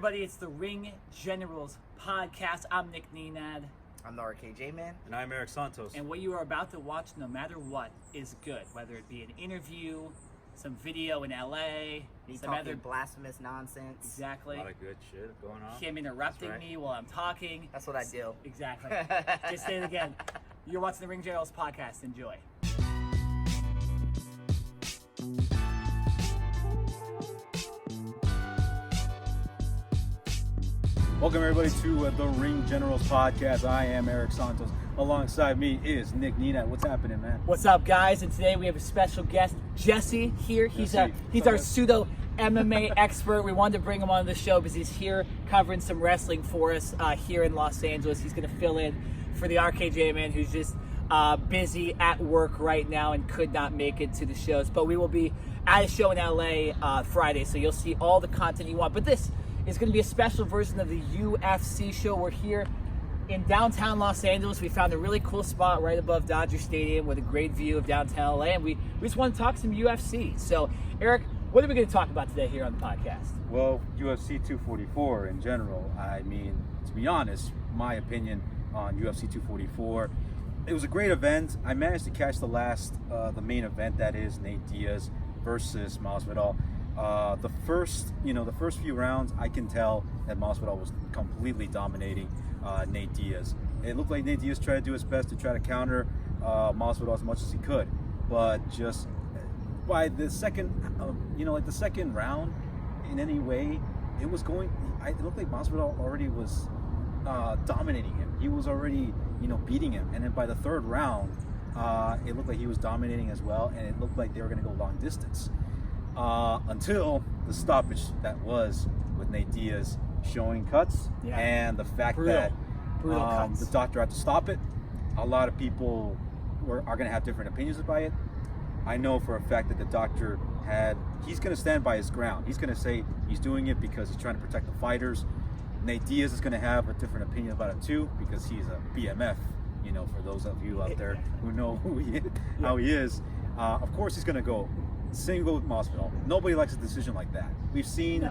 everybody, it's the Ring Generals podcast. I'm Nick Nenad. I'm the RKJ man. And I'm Eric Santos. And what you are about to watch, no matter what, is good. Whether it be an interview, some video in LA, Me some talking other blasphemous nonsense. Exactly. A lot of good shit going on. Him interrupting That's right. me while I'm talking. That's what I do. Exactly. Just say it again. You're watching the Ring Generals podcast. Enjoy. Welcome everybody to the Ring Generals podcast. I am Eric Santos. Alongside me is Nick Nenad. What's happening, man? What's up, guys? And today we have a special guest, Jesse here. He's our pseudo MMA expert. We wanted to bring him on the show because he's here covering some wrestling for us here in Los Angeles. He's going to fill in for the RKJ man, who's just busy at work right now and could not make it to the shows. But we will be at a show in LA Friday, so you'll see all the content you want. But this is going to be a special version of the UFC show. We're here in downtown Los Angeles. We found a really cool spot right above Dodger Stadium with a great view of downtown LA, and we just want to talk some UFC. So, Eric, what are we going to talk about today here on the podcast? Well, UFC 244 in general. I mean, to be honest, my opinion on UFC 244, it was a great event. I managed to catch the main event, that is Nate Diaz versus Masvidal. The first few rounds, I can tell that Masvidal was completely dominating Nate Diaz. It looked like Nate Diaz tried to do his best to try to counter Masvidal as much as he could, but just by the second, the second round, in any way, it looked like Masvidal already was dominating him. He was already, beating him, and then by the third round, it looked like he was dominating as well, and it looked like they were going to go long distance. Until the stoppage that was with Nate Diaz showing cuts, and the fact that the doctor had to stop it. A lot of people are going to have different opinions about it. I know for a fact that the doctor he's going to stand by his ground. He's going to say he's doing it because he's trying to protect the fighters. Nate Diaz is going to have a different opinion about it too, because he's a BMF. For those of you out there who know how he is, of course he's going to go single with Masvidal. Nobody likes a decision like that. We've seen,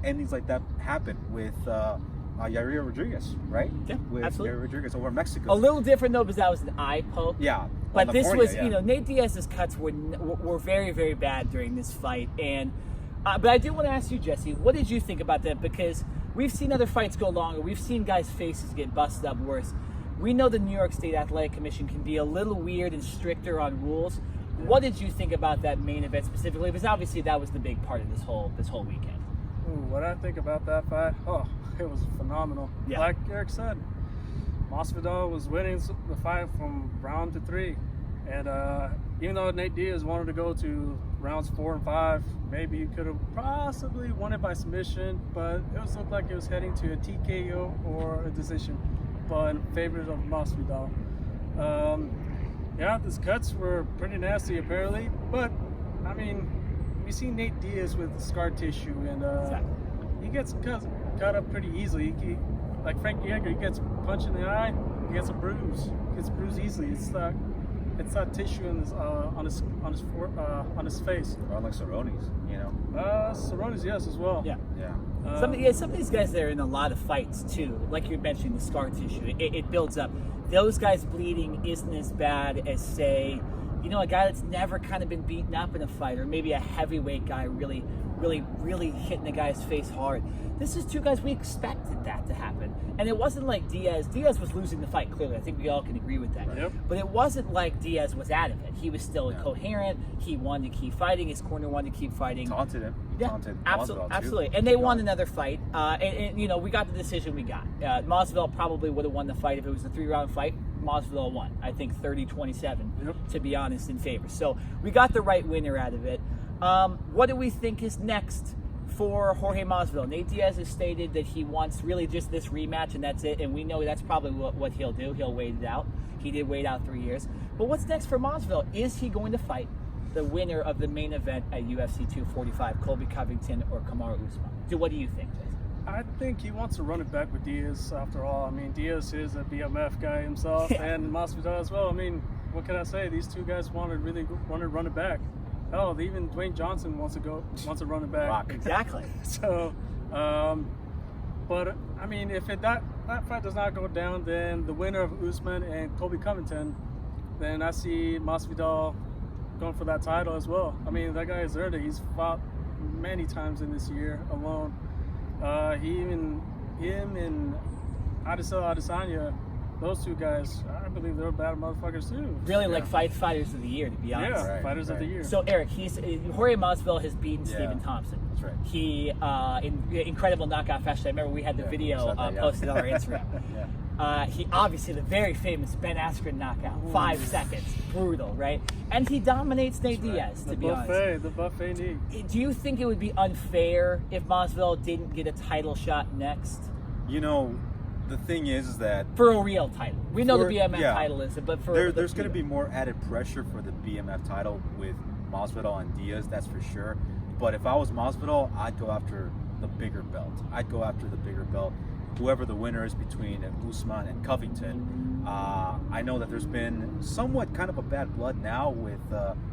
endings like that happen with Yair Rodriguez, right? Yeah, with absolutely. Yair Rodriguez over Mexico. A little different though, because that was an eye poke. Yeah. But this was, Nate Diaz's cuts were very, very bad during this fight. And but I do want to ask you, Jesse, what did you think about that? Because we've seen other fights go longer. We've seen guys' faces get busted up worse. We know the New York State Athletic Commission can be a little weird and stricter on rules. What did you think about that main event specifically? Because obviously that was the big part of this whole weekend. What I think about that fight? Oh, it was phenomenal. Yeah. Like Eric said, Masvidal was winning the fight from round to 3, and even though Nate Diaz wanted to go to rounds 4 and 5, maybe he could have possibly won it by submission, but it looked like it was heading to a TKO or a decision, but in favor of Masvidal. Yeah, his cuts were pretty nasty apparently, but I mean, we see Nate Diaz with scar tissue, and he gets cut up pretty easily. Like Frank Yeager, he gets punched in the eye, he gets a bruise. He gets bruised easily. It's not tissue in on his face. Or like Cerrone's, Cerrone's, yes, as well. Yeah. Yeah. Some of these guys that are in a lot of fights too, like you mentioned, the scar tissue, it builds up. Those guys bleeding isn't as bad as, say, a guy that's never kind of been beaten up in a fight, or maybe a heavyweight guy really hitting the guy's face hard. This is two guys, we expected that to happen. And it wasn't like Diaz was losing the fight, clearly. I think we all can agree with that. Yep. But it wasn't like Diaz was out of it. He was still coherent. He wanted to keep fighting. His corner wanted to keep fighting. Taunted him. Absolutely, Masvidal, absolutely. And they won another fight. And we got the decision we got. Masvidal probably would have won the fight if it was a 3-round fight. Masvidal won, I think 30-27, to be honest, in favor. So we got the right winner out of it. What do we think is next for Jorge Masvidal? Nate Diaz has stated that he wants really just this rematch, and that's it. And we know that's probably what he'll do. He'll wait it out. He did wait out 3 years. But what's next for Masvidal? Is he going to fight the winner of the main event at UFC 245, Colby Covington or Kamaru Usman? What do you think, Jason? I think he wants to run it back with Diaz after all. I mean, Diaz is a BMF guy himself, and Masvidal as well. I mean, what can I say? These two guys want to run it back. Hell, even Dwayne Johnson wants to run it back. Exactly. So But I mean, if that fight does not go down, then the winner of Usman and Colby Covington, then I see Masvidal going for that title as well. I mean, that guy has earned it. He's fought many times in this year alone. Him and Adesanya, those two guys, I believe they're bad motherfuckers too. Really, like fighters of the year, to be honest. Yeah, fighters of the year. So Eric, Jorge Masvidal has beaten Stephen Thompson. That's right. He incredible knockout fashion. I remember we had the video posted on our Instagram. He obviously the very famous Ben Askren knockout, 5 seconds, brutal, right? And he dominates Nate Diaz. To be honest, the buffet knee. Do you think it would be unfair if Masvidal didn't get a title shot next? You know, the thing is that For a real title, we know the BMF title is, but for there's going to be more added pressure for the BMF title with Masvidal and Diaz, that's for sure. But if I was Masvidal, I'd go after the bigger belt. Whoever the winner is between Usman and Covington. I know that there's been somewhat kind of a bad blood now with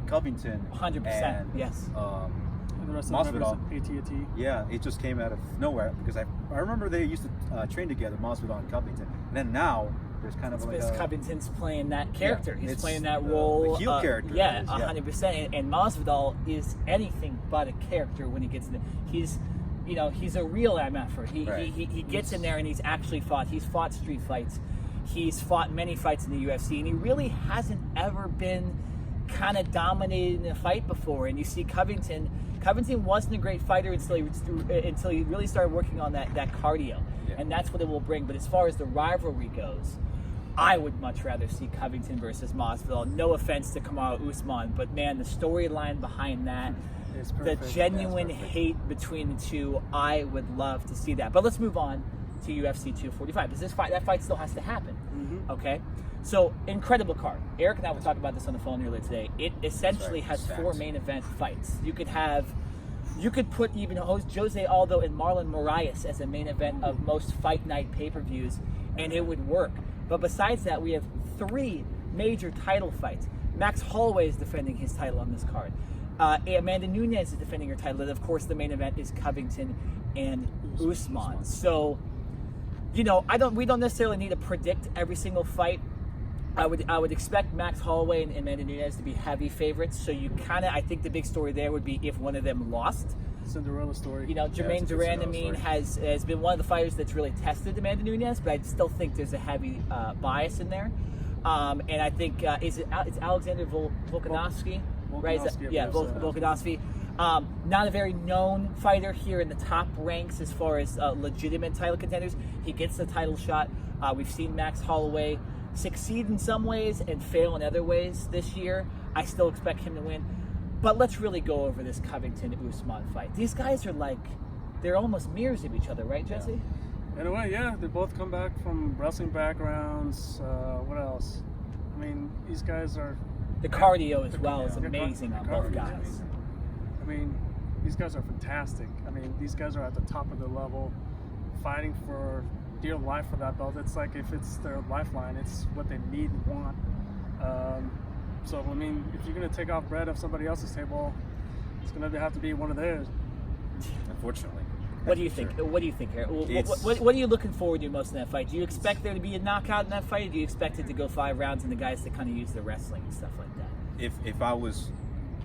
Covington. 100%, yes. And the rest Masvidal. of the members of AT&T. Yeah, it just came out of nowhere because I remember they used to train together, Masvidal and Covington. And then now there's kind of Because Covington's playing that character. He's it's playing that role. the heel character. Yeah, is, 100%. And Masvidal is anything but a character when he gets in there. He's a real MFer. He gets in there and he's actually fought. He's fought street fights. He's fought many fights in the UFC, and he really hasn't ever been kind of dominated in a fight before. And you see Covington wasn't a great fighter until he really started working on that cardio, and that's what it will bring. But as far as the rivalry goes, I would much rather see Covington versus Masvidal. No offense to Kamaru Usman, but man, the storyline behind that, the genuine hate between the two, I would love to see that. But let's move on to UFC 245 because that fight still has to happen. Okay. So, incredible card. Eric and I were talking about this on the phone earlier today. It essentially has 4 main event fights. You could put even Jose Aldo and Marlon Moraes as a main event of most fight night pay-per-views, and it would work. But besides that, we have 3 major title fights. Max Holloway is defending his title on this card. Amanda Nunes is defending her title, and of course the main event is Covington and Usman. So, we don't necessarily need to predict every single fight. I would expect Max Holloway and Amanda Nunes to be heavy favorites. So I think the big story there would be if one of them lost. Cinderella story. Jermaine Duran, has been one of the fighters that's really tested Amanda Nunes, but I still think there's a heavy bias in there. And I think it's Alexander Volkanovski, right? Volkanovski. Not a very known fighter here in the top ranks as far as legitimate title contenders. He gets the title shot. We've seen Max Holloway succeed in some ways and fail in other ways this year. I still expect him to win. But let's really go over this Covington-Usman fight. These guys are they're almost mirrors of each other, right, Jesse? In a way, yeah. They both come back from wrestling backgrounds. What else? I mean, these guys are... The cardio as well is amazing on both guys. I mean, these guys are fantastic. I mean, these guys are at the top of their level, fighting for dear life for that belt. It's like if it's their lifeline, it's what they need and want. So, I mean, if you're going to take off bread off somebody else's table, it's going to have to be one of theirs. Unfortunately. What do you think? What do you think, Eric? What are you looking forward to most in that fight? Do you expect there to be a knockout in that fight, or do you expect it to go 5 rounds and the guys to kind of use the wrestling and stuff like that? If I was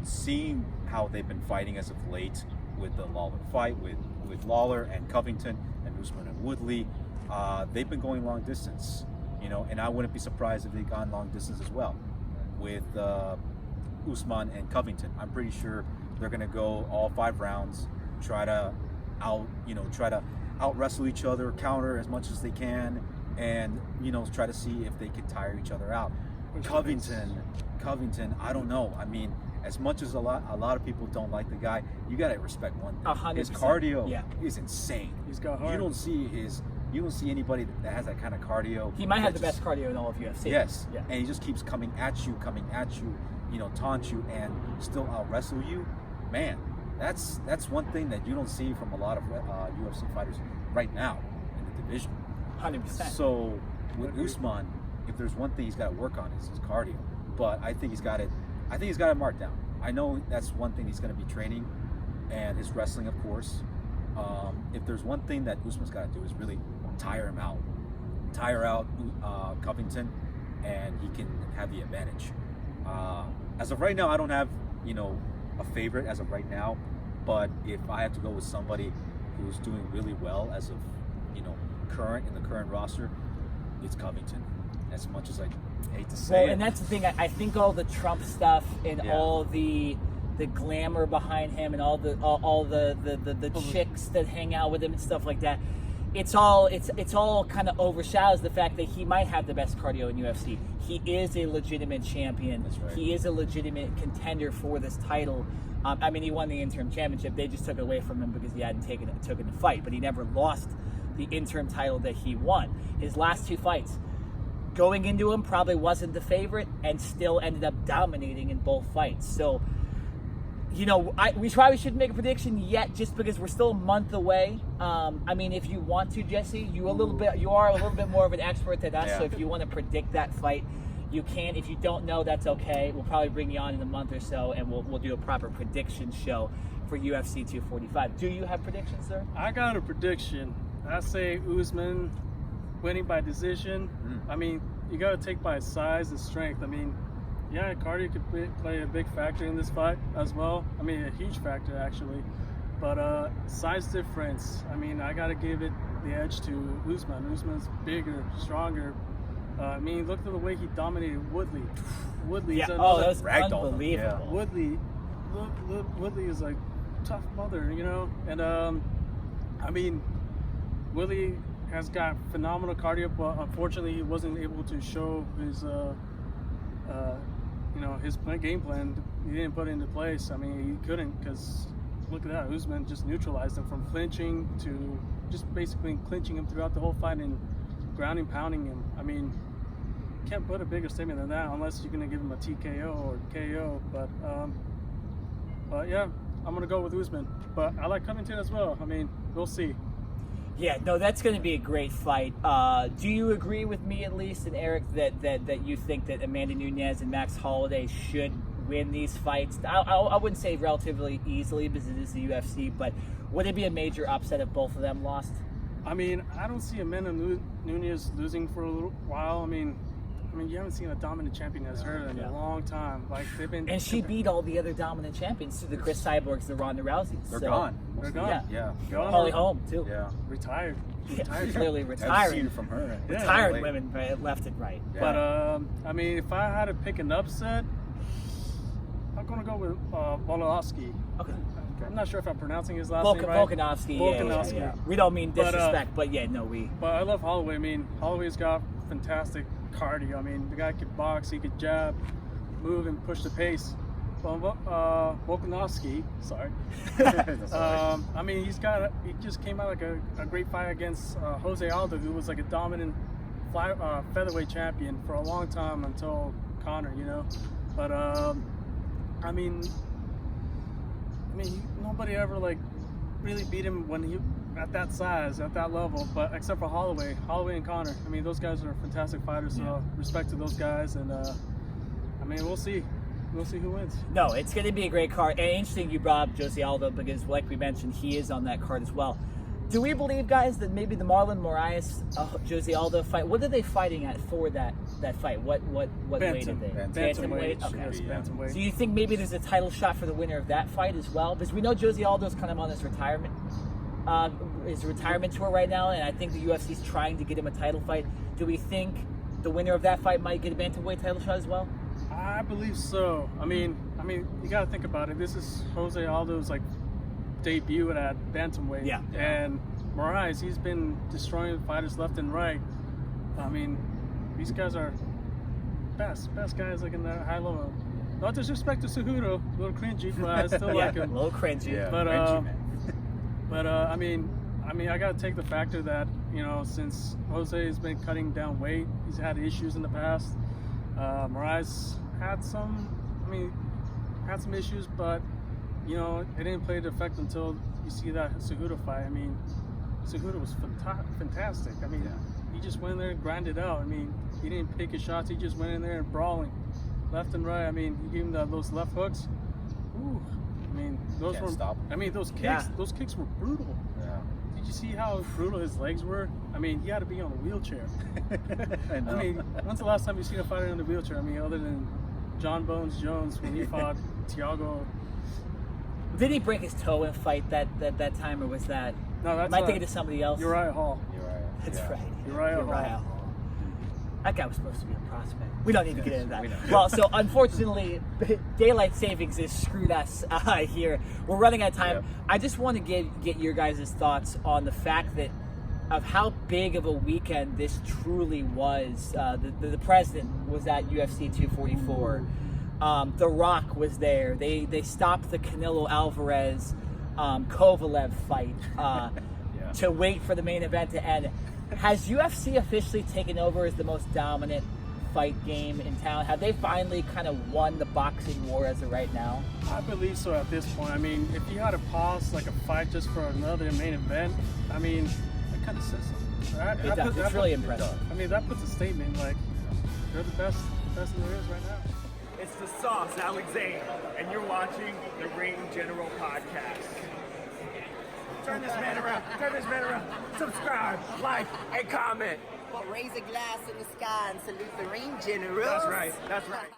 seeing how they've been fighting as of late with the Lawler fight, with Lawler and Covington and Usman and Woodley, they've been going long distance, and I wouldn't be surprised if they've gone long distance as well with Usman and Covington. I'm pretty sure they're going to go all 5 rounds, try to out wrestle each other, counter as much as they can, and try to see if they can tire each other out. Covington, I don't know. I mean, as much as a lot of people don't like the guy, you gotta respect one thing. 100%. His cardio is insane. He's got heart. You don't see anybody that has that kind of cardio. He might have the best cardio in all of UFC. Yes, and he just keeps coming at you, taunt you, and still out wrestle you. Man, that's one thing that you don't see from a lot of UFC fighters right now in the division. 100%. So with Usman, if there's one thing he's got to work on is his cardio, but I think he's got it marked down. I know that's one thing he's going to be training, and his wrestling, of course. If there's one thing that Usman's got to do is really tire him out. Tire out Covington, and he can have the advantage. As of right now, I don't have, a favorite as of right now. But if I have to go with somebody who's doing really well as of, in the current roster, it's Covington. As much as I hate to say it. And that's the thing. I think all the Trump stuff and all the glamour behind him and all the chicks that hang out with him and stuff like that, it's all kind of overshadows the fact that he might have the best cardio in UFC. He is a legitimate champion. That's right. He is a legitimate contender for this title. He won the interim championship. They just took it away from him because he hadn't taken the fight, but he never lost the interim title that he won. His last 2 fights, going into him, probably wasn't the favorite and still ended up dominating in both fights. So, we probably shouldn't make a prediction yet just because we're still a month away. If you want to, Jesse, you are a little bit more of an expert than us. Yeah. So if you want to predict that fight, you can. If you don't know, that's okay. We'll probably bring you on in a month or so, and we'll do a proper prediction show for UFC 245. Do you have predictions, sir? I got a prediction. I say Usman winning by decision. You got to take by size and strength. Cardio could play a big factor in this fight as well. A huge factor actually. But size difference. I got to give it the edge to Usman. Usman's bigger, stronger. Look at the way he dominated Woodley. Woodley's that was ragdoll. unbelievable. Woodley, Woodley is like tough mother, And Woodley has got phenomenal cardio, but unfortunately he wasn't able to show his his game plan. He didn't put it into place. He couldn't, because look at that. Usman just neutralized him from clinching to just basically clinching him throughout the whole fight and grounding, pounding him. Can't put a bigger statement than that unless you're gonna give him a TKO or KO. But yeah, I'm gonna go with Usman. But I like Covington as well. We'll see. Yeah, no, that's going to be a great fight. Do you agree with me, at least, and Eric, that you think that Amanda Nunes and Max Holloway should win these fights? I wouldn't say relatively easily because it is the UFC, but would it be a major upset if both of them lost? I don't see Amanda Nunes losing for a little while. You haven't seen a dominant champion as her in a long time. They've been, and she beat all the other dominant champions, too, the Chris Cyborgs, the Ronda Rouseys. They're gone. They're gone. Yeah. Gone. Holly Holm, too. Yeah. Retired. Clearly I've retiring. seen from her. Retired women left and right. Yeah. But if I had to pick an upset, I'm gonna go with Volkanovski. Okay. I'm not sure if I'm pronouncing his last name right. Volkanovski. Yeah. We don't mean disrespect, but we. But I love Holloway. Holloway's got fantastic cardio. The guy could box, he could jab, move, and push the pace. Volkanovski, sorry. He just came out like a great fight against Jose Aldo, who was like a dominant featherweight champion for a long time until Conor, But nobody ever really beat him when he at that size, at that level, but except for Holloway and Conor. Those guys are fantastic fighters, so respect to those guys, and we'll see. We'll see who wins. No, it's going to be a great card. And interesting you brought up Jose Aldo because, like we mentioned, he is on that card as well. Do we believe, guys, that maybe the Marlon Moraes Jose Aldo fight? What are they fighting at for that fight? What weight are they? Bantamweight. Okay. Yes, bantamweight. So you think maybe there's a title shot for the winner of that fight as well? Because we know Jose Aldo's kind of on his retirement tour right now, and I think the UFC's trying to get him a title fight. Do we think the winner of that fight might get a bantamweight title shot as well? I believe so. You got to think about it. This is Jose Aldo's debut at bantamweight. Yeah. And Moraes, he's been destroying fighters left and right. These guys are best guys in that high level. No disrespect to Cejudo, a little cringy, but I still like him. A little cringy. Yeah, But cringy, man. I got to take the factor that since Jose has been cutting down weight, he's had issues in the past. Moraes had some issues, but it didn't play the effect until you see that Cejudo fight. Cejudo was fantastic. He just went in there and grinded out. He didn't pick his shots. He just went in there and brawling left and right. He gave him those left hooks. Ooh. Those Can't were. stop him. Those kicks. Yeah. Those kicks were brutal. Yeah. you see how brutal his legs were? I mean, he had to be on a wheelchair. I know. I mean, when's the last time you seen a fighter in a wheelchair? I mean, other than John Bones Jones when he fought Thiago. Did he break his toe and fight that time, or was that? No, that's Am I thinking of somebody else? Uriah Hall. That's right. Uriah Hall. Hall. That guy was supposed to be a prospect. We don't need to get into that. We don't. Well, so unfortunately, daylight savings has screwed us here. We're running out of time. Yep. I just want to get your guys' thoughts on the fact that of how big of a weekend this truly was. The president was at UFC 244. The Rock was there. They stopped the Canelo Alvarez Kovalev fight to wait for the main event to end. Has UFC officially taken over as the most dominant fight game in town? Have they finally kind of won the boxing war as of right now? I believe so at this point. I mean, if you had to pause like a fight just for another main event, I mean, That kind of says something. It's really impressive. I mean, that puts a statement like they're the best there is right now. It's the Sauce, Alex Zayne, and you're watching the Ring General Podcast. Turn this man around. Turn this man around. Subscribe, like, and comment. Well, raise a glass in the sky and salute the ring generals. That's right. That's right.